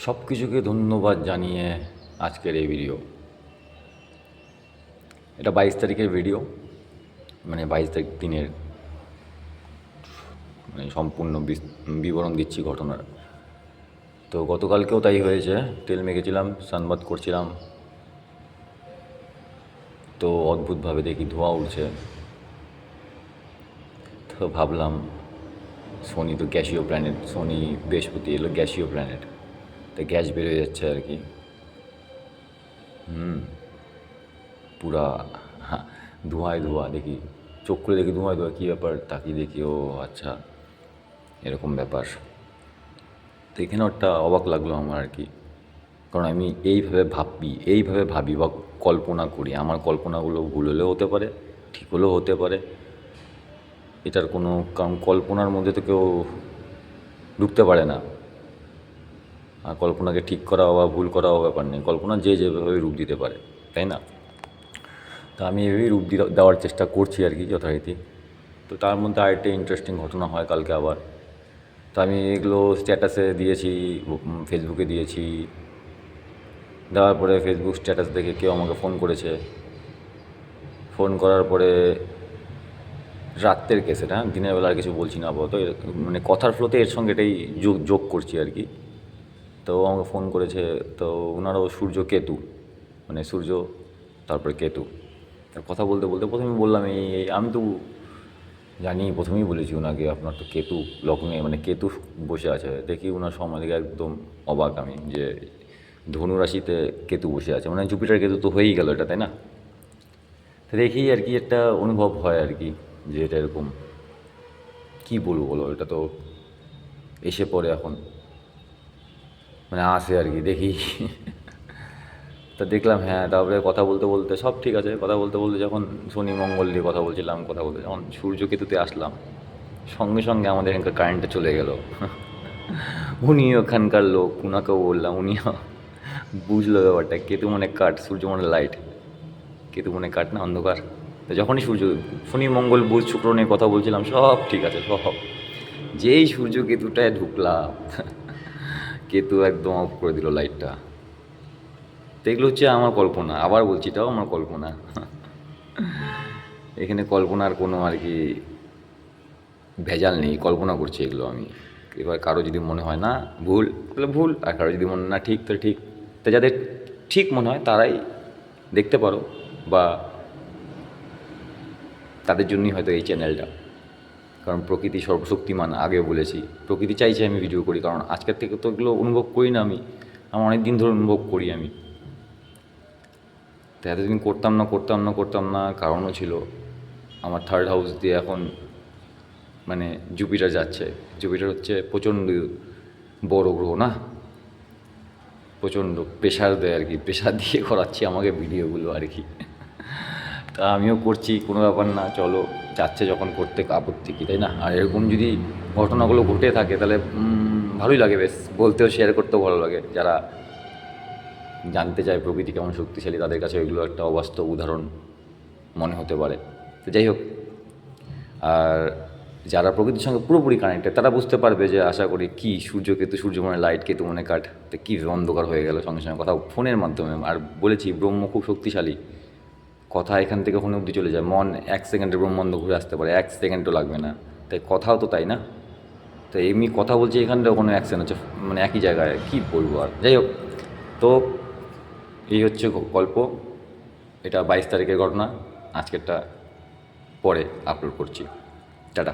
সব কিছুকে ধন্যবাদ জানিয়ে আজকের এই ভিডিও। এটা 22 তারিখের ভিডিও, মানে 22 তারিখ দিনের মানে সম্পূর্ণ বিবরণ দিচ্ছি ঘটনার। তো গতকালকেও তাই হয়েছে, তেল মেখেছিলাম, সানবাদ করছিলাম, তো অদ্ভুতভাবে দেখি ধোঁয়া উঠছে। তো ভাবলাম শনি তো গ্যাসীয় প্ল্যানেট, শনি বৃহস্পতি এলো গ্যাসীয় প্ল্যানেট, তো গ্যাস বেরোয় যাচ্ছে আর কি। পুরা ধোঁয়ায় ধোঁয়া, দেখি চোখ খুলে দেখি ধোঁয়ায় ধোঁয়া, কী ব্যাপার তাকিয়ে দেখি, ও আচ্ছা এরকম ব্যাপার। তো এখানেও একটা অবাক লাগলো আমার আর কি, কারণ আমি এইভাবে ভাবি বা কল্পনা করি। আমার কল্পনাগুলো ভুল হলেও হতে পারে, ঠিক হলেও হতে পারে। এটার কোনো, কারণ কল্পনার মধ্যে তো কেউ ঢুকতে পারে না, আর কল্পনাকে ঠিক করা বা ভুল করাও ব্যাপার নেই। কল্পনা যে যেভাবে রূপ দিতে পারে, তাই না? তা আমি এভাবেই রূপ দেওয়ার চেষ্টা করছি আর কি, যথারীতি। তো তার মধ্যে আরেকটা ইন্টারেস্টিং ঘটনা হয় কালকে আবার। তো আমি এগুলো স্ট্যাটাসে দিয়েছি, ফেসবুকে দিয়েছি। দেওয়ার পরে ফেসবুক স্ট্যাটাস দেখে কেউ আমাকে ফোন করেছে। ফোন করার পরে রাত্রের কেস এটা, দিনের বেলা আর কিছু বলছি না আপাতত, মানে কথার ফ্লোতে এর সঙ্গে এটাই যোগ করছি আর কি। তো আমাকে ফোন করেছে, তো ওনারও সূর্য কেতু, মানে সূর্য তারপরে কেতু। কথা বলতে বলতে প্রথমে বললাম এই আমি তো জানি, প্রথমেই বলেছি ওনাকে আপনার তো কেতু লগ্নে, মানে কেতু বসে আছে। দেখি ওনার সময় দিকে একদম অবাক আমি, যে ধনু রাশিতে কেতু বসে আছে, মানে জুপিটার কেতু তো হয়েই গেল এটা, তাই না? তো দেখি আর কি একটা অনুভব হয় আর কি, যে এটা এরকম কী বলবো বলো, এটা তো এসে পড়ে এখন, মানে আসে আর কি, দেখি। তা দেখলাম, হ্যাঁ। তারপরে কথা বলতে বলতে সব ঠিক আছে, কথা বলতে বলতে যখন শনি মঙ্গল নিয়ে কথা বলছিলাম, কথা বলতে যখন সূর্য কেতুতে আসলাম, সঙ্গে সঙ্গে আমাদের এখানকার কারেন্টটা চলে গেল। উনি ওখানকার লোক, ওনাকেও বললাম, উনিও বুঝলো ব্যাপারটা। কেতু মানে কাঠ, সূর্য মানে লাইট, কেতু মানে কাঠ না, অন্ধকার। তো যখনই সূর্য, শনি মঙ্গল বুধ শুক্র নিয়ে কথা বলছিলাম, সব ঠিক আছে সব, যেই সূর্য কেতুটায় ঢুকলাম, কেতু একদম অফ করে দিল লাইটটা। তো এগুলো হচ্ছে আমার কল্পনা, আবার বলছি এটাও আমার কল্পনা। এখানে কল্পনার কোনো আর কি ভেজাল নেই, কল্পনা করছি এগুলো আমি। এবার কারো যদি মনে হয় না ভুল, তাহলে ভুল, আর কারো যদি মনে না ঠিক, তাহলে ঠিক। তো যাদের ঠিক মনে হয় তারাই দেখতে পারো, বা তাদের জন্যই হয়তো এই চ্যানেলটা। কারণ প্রকৃতি সর্বশক্তিমান, আগেও বলেছি, প্রকৃতি চাইছে আমি ভিডিও করি, কারণ আজকের থেকে তো এগুলো অনুভব করি না আমি, আমার অনেক দিন ধরে অনুভব করি আমি। তো এতদিন করতাম না, কারণও ছিল আমার থার্ড হাউস দিয়ে এখন মানে জুপিটার যাচ্ছে। জুপিটার হচ্ছে প্রচণ্ড বড় গ্রহ না, প্রচণ্ড প্রেশার দেয় আর কি, প্রেশার দিয়ে করাচ্ছি আমাকে ভিডিওগুলো আর কি। তা আমিও করছি, কোনো ব্যাপার না, চলো, যাচ্ছে যখন করতে আপত্তি কী, তাই না? আর এরকম যদি ঘটনাগুলো ঘটে থাকে তাহলে ভালোই লাগে, বেশ বলতেও শেয়ার করতেও ভালো লাগে। যারা জানতে চায় প্রকৃতি কেমন শক্তিশালী, তাদের কাছে এগুলো একটা অবাস্তব উদাহরণ মনে হতে পারে। তো যাই হোক, আর যারা প্রকৃতির সঙ্গে পুরোপুরি কানেক্টেড তারা বুঝতে পারবে যে আশা করি কী সূর্য কেতু, সূর্য মানে লাইট, কেতু মানে কাঠ, তো কী অন্ধকার হয়ে গেল সঙ্গে সঙ্গে কথা ফোনের মাধ্যমে। আর বলেছি ব্রহ্ম খুব শক্তিশালী, কথা এখান থেকে ফোনে অবধি চলে যায়, মন 1 সেকেন্ডে ব্রহ্মাণ্ড ঘুরে আসতে পারে, 1 সেকেন্ডও লাগবে না। তাই কথাও তো তাই না? তো এমনি কথা বলছি এখানটাও কোনো 1 সেকেন্ড হচ্ছে, মানে একই জায়গায়, কী বলবো আর। যাই হোক, তো এই হচ্ছে গল্প। এটা 22 তারিখের ঘটনা, আজকেরটা পরে আপলোড করছি। টাটা।